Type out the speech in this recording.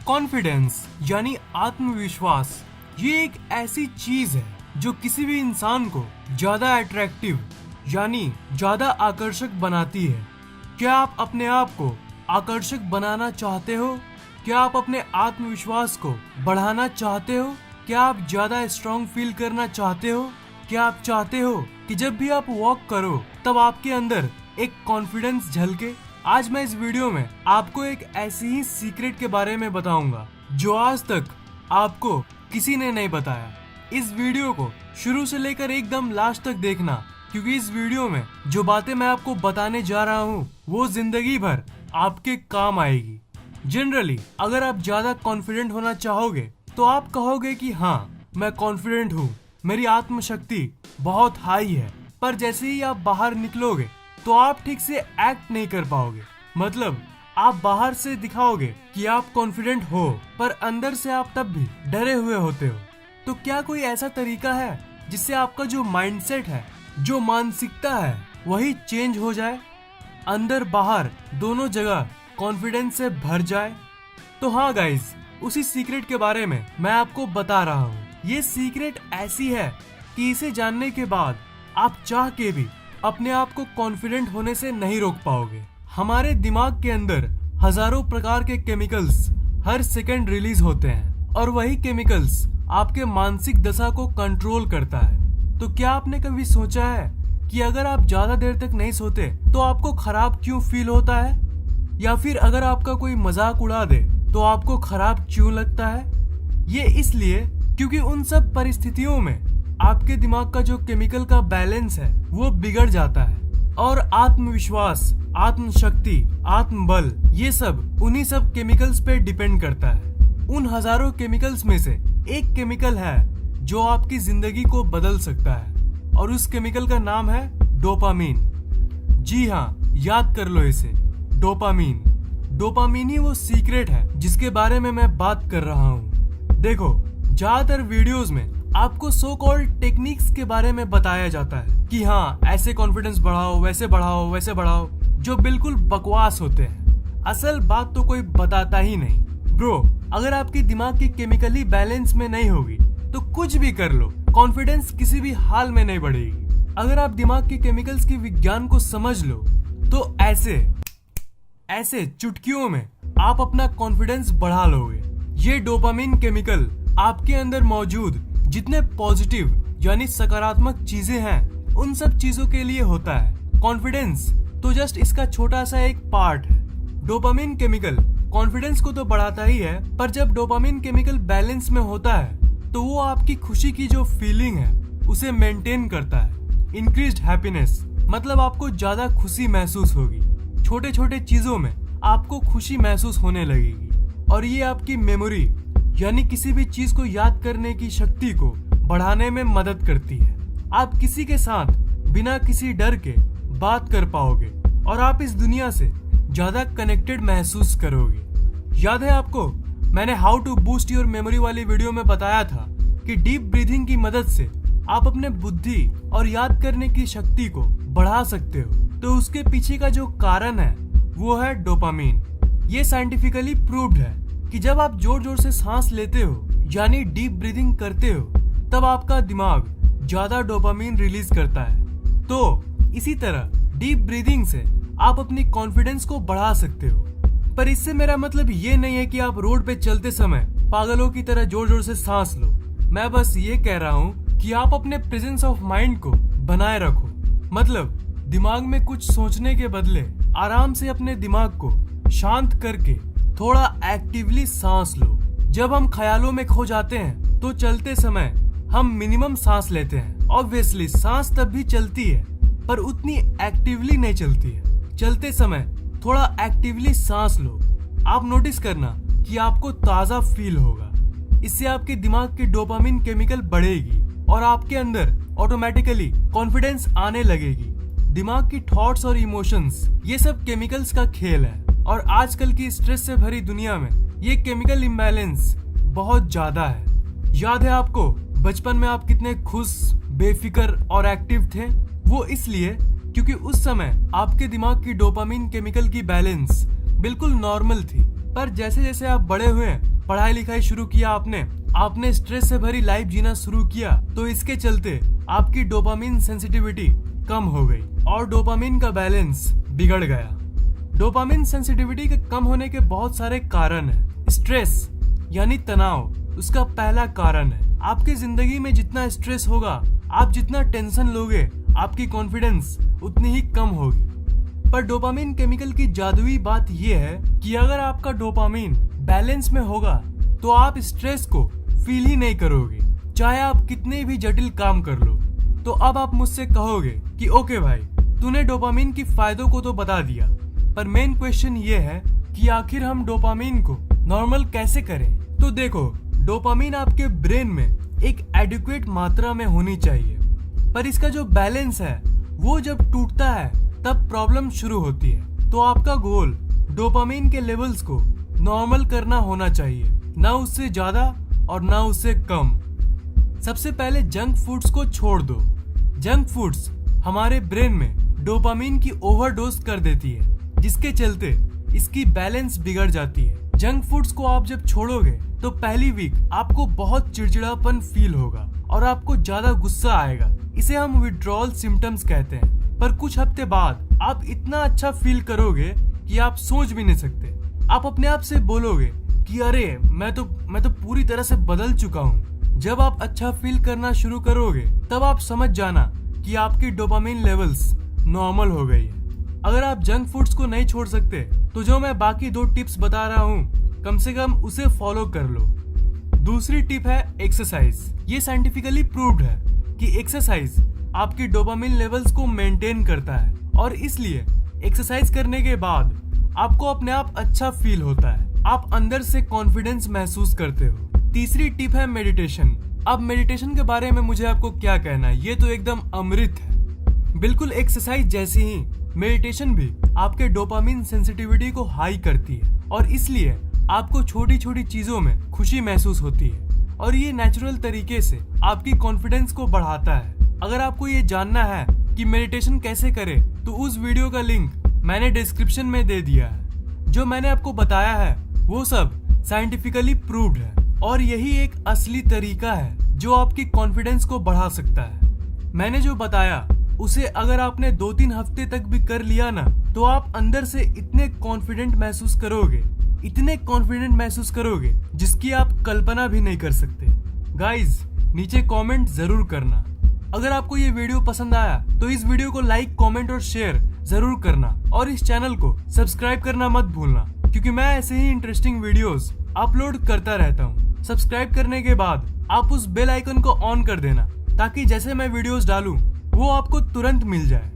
Confidence यानी आत्मविश्वास ये एक ऐसी चीज है जो किसी भी इंसान को ज्यादा अट्रैक्टिव यानी ज्यादा आकर्षक बनाती है। क्या आप अपने आप को आकर्षक बनाना चाहते हो? क्या आप अपने आत्मविश्वास को बढ़ाना चाहते हो? क्या आप ज्यादा स्ट्रॉन्ग फील करना चाहते हो? क्या आप चाहते हो कि जब भी आप वॉक करो तब आपके अंदर एक कॉन्फिडेंस झलके? आज मैं इस वीडियो में आपको एक ऐसी ही सीक्रेट के बारे में बताऊंगा जो आज तक आपको किसी ने नहीं बताया। इस वीडियो को शुरू से लेकर एकदम लास्ट तक देखना, क्योंकि इस वीडियो में जो बातें मैं आपको बताने जा रहा हूँ वो जिंदगी भर आपके काम आएगी। जनरली अगर आप ज्यादा कॉन्फिडेंट होना चाहोगे तो आप कहोगे कि हाँ मैं कॉन्फिडेंट हूँ, मेरी आत्मशक्ति बहुत हाई है, पर जैसे ही आप बाहर निकलोगे तो आप ठीक से एक्ट नहीं कर पाओगे। मतलब आप बाहर से दिखाओगे कि आप कॉन्फिडेंट हो, पर अंदर से आप तब भी डरे हुए होते हो। तो क्या कोई ऐसा तरीका है जिससे आपका जो माइंडसेट है, जो मानसिकता है, वही चेंज हो जाए, अंदर बाहर दोनों जगह कॉन्फिडेंस से भर जाए? तो हाँ गाइज, उसी सीक्रेट के बारे में मैं आपको बता रहा हूँ। ये सीक्रेट ऐसी है कि इसे जानने के बाद आप चाह के भी अपने आप को कॉन्फिडेंट होने से नहीं रोक पाओगे। हमारे दिमाग के अंदर हजारों प्रकार के केमिकल्स हर सेकंड रिलीज होते हैं और वही केमिकल्स आपके मानसिक दशा को कंट्रोल करता है। तो क्या आपने कभी सोचा है कि अगर आप ज्यादा देर तक नहीं सोते तो आपको खराब क्यों फील होता है? या फिर अगर आपका कोई मजाक उड़ा दे तो आपको खराब क्यों लगता है? ये इसलिए क्योंकि उन सब परिस्थितियों में आपके दिमाग का जो केमिकल का बैलेंस है वो बिगड़ जाता है और आत्मविश्वास, आत्मशक्ति, आत्मबल ये सब उन्हीं सब केमिकल्स पे डिपेंड करता है। उन हजारों केमिकल्स में से एक केमिकल है जो आपकी जिंदगी को बदल सकता है और उस केमिकल का नाम है डोपामीन। जी हाँ, याद कर लो इसे, डोपामीन। डोपामीन ही वो सीक्रेट है जिसके बारे में मैं बात कर रहा हूँ। देखो, ज्यादातर वीडियोस में आपको सो कॉल्ड टेक्निक्स के बारे में बताया जाता है कि हाँ ऐसे कॉन्फिडेंस बढ़ाओ, वैसे बढ़ाओ, वैसे बढ़ाओ, जो बिल्कुल बकवास होते हैं। असल बात तो कोई बताता ही नहीं। ब्रो, अगर आपकी दिमाग की केमिकली बैलेंस में नहीं होगी तो कुछ भी कर लो, कॉन्फिडेंस किसी भी हाल में नहीं बढ़ेगी। अगर आप दिमाग के केमिकल्स के विज्ञान को समझ लो तो ऐसे चुटकियों में आप अपना कॉन्फिडेंस बढ़ा लोगे। ये डोपामीन केमिकल आपके अंदर मौजूद जितने पॉजिटिव यानी सकारात्मक चीजें हैं उन सब चीजों के लिए होता है। कॉन्फिडेंस तो जस्ट इसका छोटा सा एक पार्ट है। डोपामीन केमिकल कॉन्फिडेंस को तो बढ़ाता ही है, पर जब डोपामीन केमिकल बैलेंस में होता है तो वो आपकी खुशी की जो फीलिंग है उसे मेंटेन करता है। इंक्रीज्ड हैप्पीनेस मतलब आपको ज्यादा खुशी महसूस होगी, छोटे छोटे चीजों में आपको खुशी महसूस होने लगेगी और ये आपकी मेमोरी यानी किसी भी चीज को याद करने की शक्ति को बढ़ाने में मदद करती है। आप किसी के साथ बिना किसी डर के बात कर पाओगे और आप इस दुनिया से ज्यादा कनेक्टेड महसूस करोगे। याद है आपको, मैंने how to boost your memory वाली वीडियो में बताया था कि डीप ब्रीथिंग की मदद से आप अपने बुद्धि और याद करने की शक्ति को बढ़ा सकते हो। तो उसके पीछे का जो कारण है वो है डोपामीन। ये साइंटिफिकली प्रूव्ड है कि जब आप जोर जोर से सांस लेते हो यानी डीप ब्रीदिंग करते हो तब आपका दिमाग ज्यादा डोपामीन रिलीज करता है। तो इसी तरह डीप ब्रीदिंग से आप अपनी कॉन्फिडेंस को बढ़ा सकते हो। पर इससे मेरा मतलब ये नहीं है कि आप रोड पे चलते समय पागलों की तरह जोर जोर से सांस लो। मैं बस ये कह रहा हूँ कि आप अपने प्रेजेंस ऑफ माइंड को बनाए रखो। मतलब दिमाग में कुछ सोचने के बदले आराम से अपने दिमाग को शांत करके थोड़ा एक्टिवली सांस लो। जब हम ख्यालों में खो जाते हैं तो चलते समय हम मिनिमम सांस लेते हैं। ऑब्वियसली सांस तब भी चलती है पर उतनी एक्टिवली नहीं चलती है। चलते समय थोड़ा एक्टिवली सांस लो। आप नोटिस करना कि आपको ताजा फील होगा। इससे आपके दिमाग की डोपामीन केमिकल बढ़ेगी और आपके अंदर ऑटोमेटिकली कॉन्फिडेंस आने लगेगी। दिमाग की थॉट्स और इमोशंस ये सब केमिकल्स का खेल है और आजकल की स्ट्रेस से भरी दुनिया में ये केमिकल इम्बैलेंस बहुत ज्यादा है। याद है आपको बचपन में आप कितने खुश, बेफिक्र और एक्टिव थे? वो इसलिए क्योंकि उस समय आपके दिमाग की डोपामीन केमिकल की बैलेंस बिल्कुल नॉर्मल थी। पर जैसे जैसे आप बड़े हुए पढ़ाई लिखाई शुरू किया आपने स्ट्रेस से भरी लाइफ जीना शुरू किया, तो इसके चलते आपकी डोपामिन सेंसिटिविटी कम हो गई और डोपामिन का बैलेंस बिगड़ गया। डोपामिन सेंसिटिविटी के कम होने के बहुत सारे कारण हैं। स्ट्रेस यानी तनाव उसका पहला कारण है। आपकी जिंदगी में जितना स्ट्रेस होगा, आप जितना टेंशन लोगे, आपकी कॉन्फिडेंस उतनी ही कम होगी। पर डोपामिन केमिकल की जादुई बात यह है कि अगर आपका डोपामिन बैलेंस में होगा तो आप स्ट्रेस को फील ही नहीं करोगे, चाहे आप कितने भी जटिल काम कर लो। तो अब आप मुझसे कहोगे कि ओके भाई, तूने डोपामिन की फायदों को तो बता दिया, पर मेन क्वेश्चन ये है कि आखिर हम डोपामिन को नॉर्मल कैसे करें। तो देखो, डोपामिन आपके ब्रेन में एक एडिक्वेट मात्रा में होनी चाहिए, पर इसका जो बैलेंस है वो जब टूटता है तब प्रॉब्लम शुरू होती है। तो आपका गोल डोपामिन के लेवल्स को नॉर्मल करना होना चाहिए, ना उससे ज्यादा और ना उससे कम। सबसे पहले जंक फूड्स को छोड़ दो। जंक फूड्स हमारे ब्रेन में डोपामिन की ओवरडोज कर देती है, जिसके चलते इसकी बैलेंस बिगड़ जाती है। जंक फूड्स को आप जब छोड़ोगे तो पहली वीक आपको बहुत चिड़चिड़ापन फील होगा और आपको ज्यादा गुस्सा आएगा। इसे हम विड्रॉल सिम्टम्स कहते हैं। पर कुछ हफ्ते बाद आप इतना अच्छा फील करोगे कि आप सोच भी नहीं सकते। आप अपने आप से बोलोगे कि अरे मैं तो पूरी तरह से बदल चुका हूँ। जब आप अच्छा फील करना शुरू करोगे तब आप समझ जाना कि आपकी डोपामिन लेवल्स नॉर्मल हो गई है। अगर आप जंक फूड्स को नहीं छोड़ सकते तो जो मैं बाकी 2 टिप्स बता रहा हूँ, कम से कम उसे फॉलो कर लो। दूसरी टिप है एक्सरसाइज। ये साइंटिफिकली प्रूव्ड है कि एक्सरसाइज आपकी डोपामिन लेवल्स को मेंटेन करता है और इसलिए एक्सरसाइज करने के बाद आपको अपने आप अच्छा फील होता है। आप अंदर से कॉन्फिडेंस महसूस करते हो। तीसरी टिप है मेडिटेशन। अब मेडिटेशन के बारे में मुझे आपको क्या कहना है, ये तो एकदम अमृत है। बिल्कुल एक्सरसाइज जैसी ही मेडिटेशन भी आपके डोपामिन सेंसिटिविटी को हाई करती है और इसलिए आपको छोटी छोटी चीजों में खुशी महसूस होती है और ये नेचुरल तरीके से आपकी कॉन्फिडेंस को बढ़ाता है। अगर आपको ये जानना है कि मेडिटेशन कैसे करें तो उस वीडियो का लिंक मैंने डिस्क्रिप्शन में दे दिया है। जो मैंने आपको बताया है वो सब साइंटिफिकली प्रूव्ड है और यही एक असली तरीका है जो आपकी कॉन्फिडेंस को बढ़ा सकता है। मैंने जो बताया उसे अगर आपने 2-3 हफ्ते तक भी कर लिया ना, तो आप अंदर से इतने कॉन्फिडेंट महसूस करोगे जिसकी आप कल्पना भी नहीं कर सकते। गाइज, नीचे कमेंट जरूर करना। अगर आपको ये वीडियो पसंद आया तो इस वीडियो को लाइक, कमेंट और शेयर जरूर करना और इस चैनल को सब्सक्राइब करना मत भूलना, क्योंकि मैं ऐसे ही इंटरेस्टिंग वीडियोस अपलोड करता रहता हूँ। सब्सक्राइब करने के बाद आप उस बेल आइकन को ऑन कर देना ताकि जैसे मैं वीडियोस डालूं वो आपको तुरंत मिल जाए।